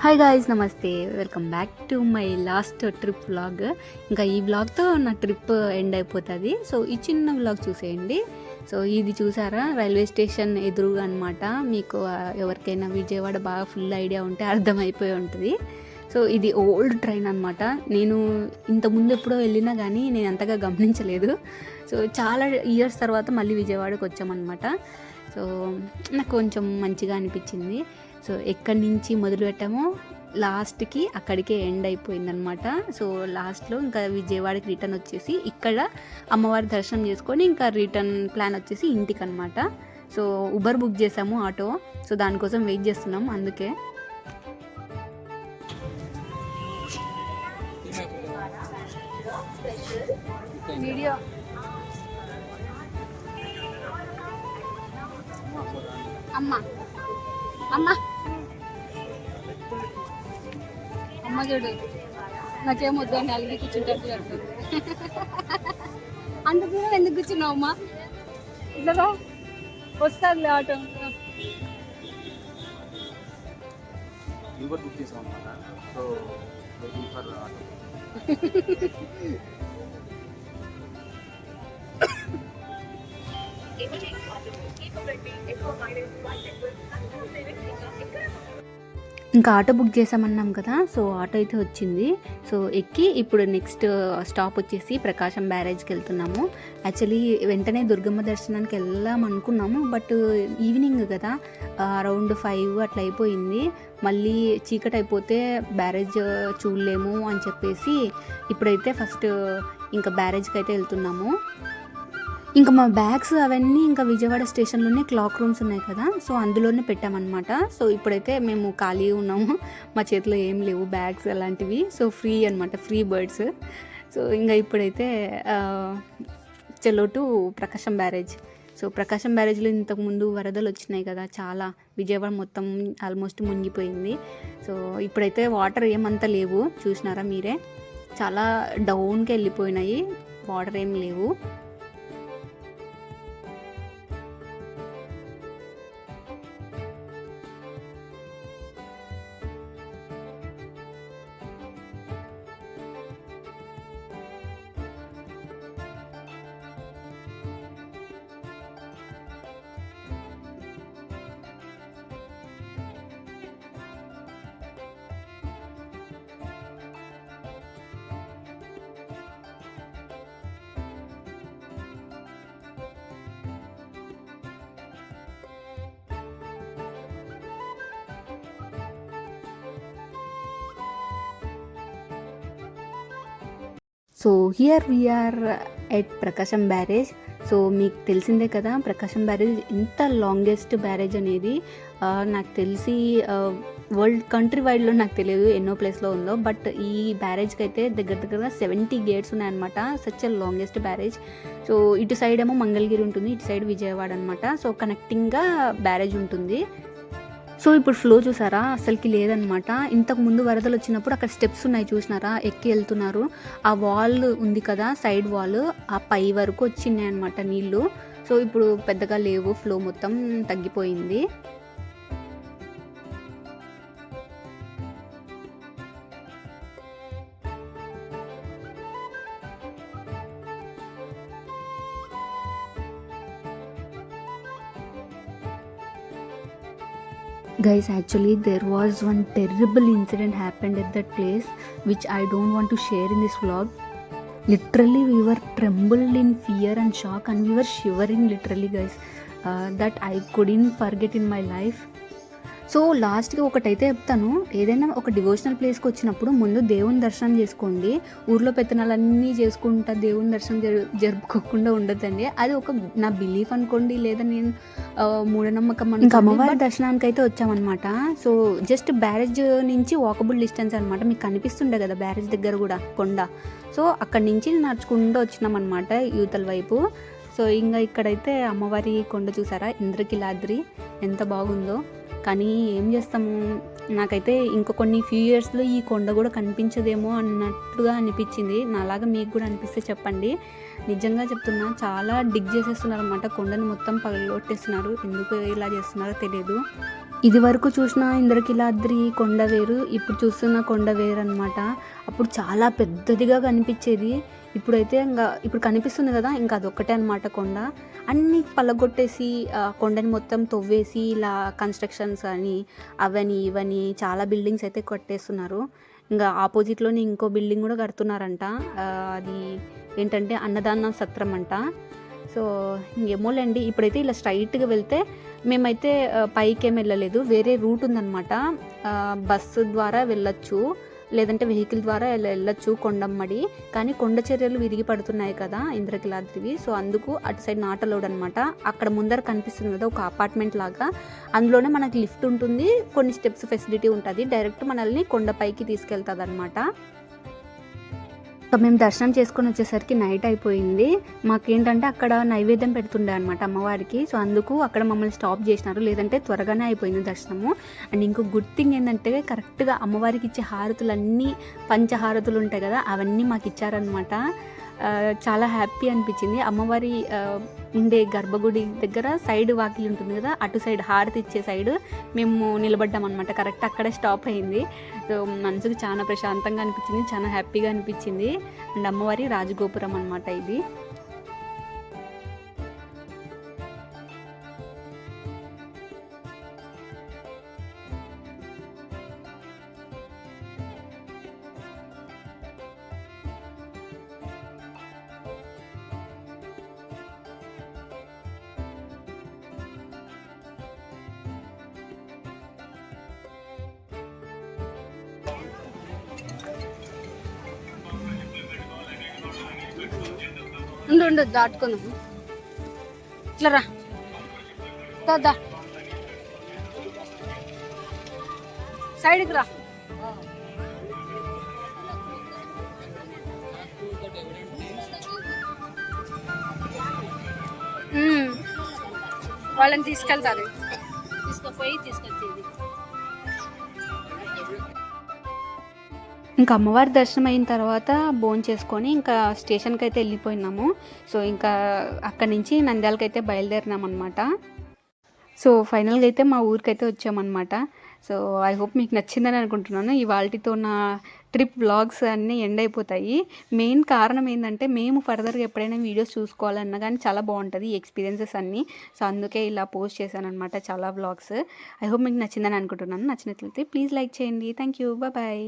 Hi guys, నమస్తే. Welcome back to my last trip vlog. ఇంకా ఈ వ్లాగ్తో నా ట్రిప్ ఎండ్ అయిపోతుంది. సో ఈ చిన్న వ్లాగ్ చూసేయండి. సో ఇది చూసారా, రైల్వే స్టేషన్ ఎదురుగా అనమాట. మీకు ఎవరికైనా విజయవాడ బాగా ఫుల్ ఐడియా ఉంటే అర్థమైపోయి ఉంటుంది. సో ఇది ఓల్డ్ ట్రైన్ అనమాట. నేను ఇంతకుముందు ఎప్పుడో వెళ్ళినా కానీ నేను అంతగా గమనించలేదు. సో చాలా ఇయర్స్ తర్వాత మళ్ళీ విజయవాడకు వచ్చామన్నమాట. సో నాకు కొంచెం మంచిగా అనిపించింది. సో ఎక్కడి నుంచి మొదలు పెట్టామో లాస్ట్కి అక్కడికే ఎండ్ అయిపోయిందనమాట. సో లాస్ట్లో ఇంకా విజయవాడకి రిటర్న్ వచ్చేసి ఇక్కడ అమ్మవారి దర్శనం చేసుకొని ఇంకా రిటర్న్ ప్లాన్ వచ్చేసి ఇంటికి అనమాట. సో ఉబర్ బుక్ చేసాము ఆటో. సో దానికోసం వెయిట్ చేస్తున్నాం. అందుకే వీడియో అమ్మ అమ్మ అమ్మ చూడు, నాకేం వద్దు అని అలిగి కూర్చుంటే అంత దూరం ఎందుకు కూర్చున్నావు అమ్మా? ఇట్లా వస్తుంది ఆటో. ఇంకా ఆటో బుక్ చేసామన్నాం కదా. సో ఆటో అయితే వచ్చింది. సో ఎక్కి ఇప్పుడు నెక్స్ట్ స్టాప్ వచ్చేసి ప్రకాశం బ్యారేజ్కి వెళ్తున్నాము. యాక్చువల్లీ వెంటనే దుర్గమ్మ దర్శనానికి వెళ్దాం అనుకున్నాము, బట్ ఈవినింగ్ కదా, అరౌండ్ 5 అట్లా అయిపోయింది. మళ్ళీ చీకటి అయిపోతే బ్యారేజ్ చూడలేము అని చెప్పేసి ఇప్పుడైతే ఫస్ట్ ఇంకా బ్యారేజ్కి అయితే వెళ్తున్నాము. ఇంకా మా బ్యాగ్స్ అవన్నీ ఇంకా విజయవాడ స్టేషన్లోనే క్లాక్ రూమ్స్ ఉన్నాయి కదా, సో అందులోనే పెట్టామన్నమాట. సో ఇప్పుడైతే మేము ఖాళీ ఉన్నాము, మా చేతిలో ఏం లేవు బ్యాగ్స్ అలాంటివి. సో ఫ్రీ అనమాట, ఫ్రీ బర్డ్స్. సో ఇంకా ఇప్పుడైతే చలో టు ప్రకాశం బ్యారేజ్. సో ప్రకాశం బ్యారేజ్లో ఇంతకుముందు వరదలు వచ్చినాయి కదా, చాలా విజయవాడ మొత్తం ఆల్మోస్ట్ మునిగిపోయింది. సో ఇప్పుడైతే వాటర్ ఏమంతా లేవు, చూసినారా మీరే, చాలా డౌన్కి వెళ్ళిపోయినాయి, వాటర్ ఏం లేవు. So here we are at Prakasam barrage. So మీకు తెలిసిందే కదా, ప్రకాశం బ్యారేజ్ ఎంత లాంగెస్ట్ బ్యారేజ్ అనేది. నాకు తెలిసి వరల్డ్ కంట్రీ వైడ్లో నాకు తెలియదు ఎన్నో ప్లేస్లో ఉందో, బట్ ఈ బ్యారేజ్కి అయితే దగ్గర 70 గేట్స్ ఉన్నాయన్నమాట. Such a longest barrage. So ఇటు సైడ్ ఏమో మంగళగిరి ఉంటుంది, ఇటు సైడ్ విజయవాడ అనమాట. సో కనెక్టింగ్గా బ్యారేజ్ ఉంటుంది. సో ఇప్పుడు ఫ్లో చూసారా, అసలుకి లేదనమాట. ఇంతకు ముందు వరదలు వచ్చినప్పుడు అక్కడ స్టెప్స్ ఉన్నాయి చూసినారా, ఎక్కి వెళ్తున్నారు. ఆ వాల్ ఉంది కదా, సైడ్ వాల్, ఆ పై వరకు వచ్చినాయి అనమాట నీళ్ళు. సో ఇప్పుడు పెద్దగా లేవు, ఫ్లో మొత్తం తగ్గిపోయింది. Guys, actually there was one terrible incident happened at that place which I don't want to share in this vlog. Literally we were trembled in fear and shock and we were shivering literally, guys. That I couldn't forget in my life. So లాస్ట్కి ఒకటైతే చెప్తాను, ఏదైనా ఒక devotional ప్లేస్కి వచ్చినప్పుడు ముందు దేవుని దర్శనం చేసుకోండి. ఊర్లో పెత్తనాలన్నీ చేసుకుంటా దేవుని దర్శనం జరుపుకోకుండా ఉండొద్దండి. అది ఒక నా బిలీఫ్ అనుకోండి, లేదా నేను మూఢనమ్మకం. ఇంకా అమ్మవారి దర్శనానికి అయితే వచ్చామన్నమాట. సో జస్ట్ బ్యారేజ్ నుంచి వాకబుల్ డిస్టెన్స్ అనమాట. మీకు కనిపిస్తుండే కదా బ్యారేజ్ దగ్గర కూడా కొండ. సో అక్కడి నుంచి నడుచుకుంటూ వచ్చినామన్నమాట యూతల వైపు. సో ఇంకా ఇక్కడైతే అమ్మవారి కొండ చూసారా, ఇంద్రకిలాద్రి ఎంత బాగుందో. కానీ ఏం చేస్తాము, నాకైతే ఇంకో కొన్ని ఫ్యూ ఇయర్స్లో ఈ కొండ కూడా కనిపించదేమో అన్నట్లుగా అనిపించింది. నాలాగా మీకు కూడా అనిపిస్తే చెప్పండి. నిజంగా చెప్తున్నా, చాలా డిగ్ చేసేస్తున్నారు అనమాట, కొండను మొత్తం పగలగొట్టేస్తున్నారు. ఎందుకు ఇలా చేస్తున్నారో తెలియదు. ఇది వరకు చూసిన ఇంద్రకీలాద్రి కొండ వేరు, ఇప్పుడు చూస్తున్న కొండ వేరు అనమాట. అప్పుడు చాలా పెద్దదిగా కనిపించేది, ఇప్పుడైతే ఇప్పుడు కనిపిస్తుంది కదా, ఇంకా అదొక్కటే అనమాట కొండ. అన్నీ పలగొట్టేసి కొండని మొత్తం తవ్వేసి ఇలా కన్స్ట్రక్షన్స్ అని అవని ఇవని చాలా బిల్డింగ్స్ అయితే కట్టేస్తున్నారు. ఇంకా ఆపోజిట్లోనే ఇంకో బిల్డింగ్ కూడా కడుతున్నారంట. అది ఏంటంటే అన్నదాన సత్రం అంట. సో ఇంకేమోలేండి, ఇప్పుడైతే ఇలా స్ట్రైట్గా వెళ్తే మేమైతే పైకి ఏమి వెళ్ళలేదు, వేరే రూట్ ఉందన్నమాట. బస్సు ద్వారా వెళ్ళొచ్చు, లేదంటే వెహికల్ ద్వారా వెళ్ళొచ్చు కొండమ్మడి. కానీ కొండ చర్యలు విరిగి పడుతున్నాయి కదా ఇంద్రకీలాద్రివి, సో అందుకు అటు సైడ్ నాట్ అలౌడ్ అనమాట. అక్కడ ముందర కనిపిస్తుంది కదా ఒక అపార్ట్మెంట్ లాగా, అందులోనే మనకి లిఫ్ట్ ఉంటుంది, కొన్ని స్టెప్స్ ఫెసిలిటీ ఉంటుంది, డైరెక్ట్ మనల్ని కొండపైకి తీసుకెళ్తుంది అనమాట. మేము దర్శనం చేసుకొని వచ్చేసరికి నైట్ అయిపోయింది. మాకేంటంటే అక్కడ నైవేద్యం పెడుతుండే అనమాట అమ్మవారికి, సో అందుకు అక్కడ మమ్మల్ని స్టాప్ చేసినారు, లేదంటే త్వరగానే అయిపోయింది దర్శనము. అండ్ ఇంకో గుడ్ థింగ్ ఏంటంటే కరెక్ట్గా అమ్మవారికి ఇచ్చే హారతులన్నీ పంచహారతులు ఉంటాయి కదా, అవన్నీ మాకు ఇచ్చారనమాట. చాలా హ్యాపీ అనిపించింది. అమ్మవారి ఉండే గర్భగుడి దగ్గర సైడ్ వాకిలి ఉంటుంది కదా, అటు సైడ్ హారతి ఇచ్చే సైడ్ మేము నిలబడ్డాం అనమాట. కరెక్ట్ అక్కడే స్టాప్ అయింది. సో మనసుకు చాలా ప్రశాంతంగా అనిపించింది, చాలా హ్యాపీగా అనిపించింది. అండ్ అమ్మవారి రాజగోపురం అనమాట ఇది. ఉండు దాటుకున్నాము, ఇట్లా రా దా సైడ్కి రా. వాళ్ళని తీసుకెళ్తారు, తీసుకుపోయి తీసుకొచ్చేది. ఇంకా అమ్మవారి దర్శనం అయిన తర్వాత చేసుకొని ఇంకా స్టేషన్కి అయితే వెళ్ళిపోయినాము. సో ఇంకా అక్కడి నుంచి నంద్యాలకు అయితే బయలుదేరినాం అనమాట. సో ఫైనల్గా అయితే మా ఊరికైతే వచ్చామన్నమాట. సో ఐ హోప్ మీకు నచ్చిందని అనుకుంటున్నాను. ఇవాళతో నా ట్రిప్ వ్లాగ్స్ అన్నీ ఎండ్ అయిపోతాయి. మెయిన్ కారణం ఏంటంటే మేము ఫర్దర్గా ఎప్పుడైనా వీడియోస్ చూసుకోవాలన్నా కానీ చాలా బాగుంటుంది ఈ ఎక్స్పీరియన్సెస్ అన్నీ. సో అందుకే ఇలా పోస్ట్ చేశాను అనమాట చాలా వ్లాగ్స్. ఐ హోప్ మీకు నచ్చిందని అనుకుంటున్నాను. నచ్చినట్లయితే ప్లీజ్ లైక్ చేయండి. Thank you, bye.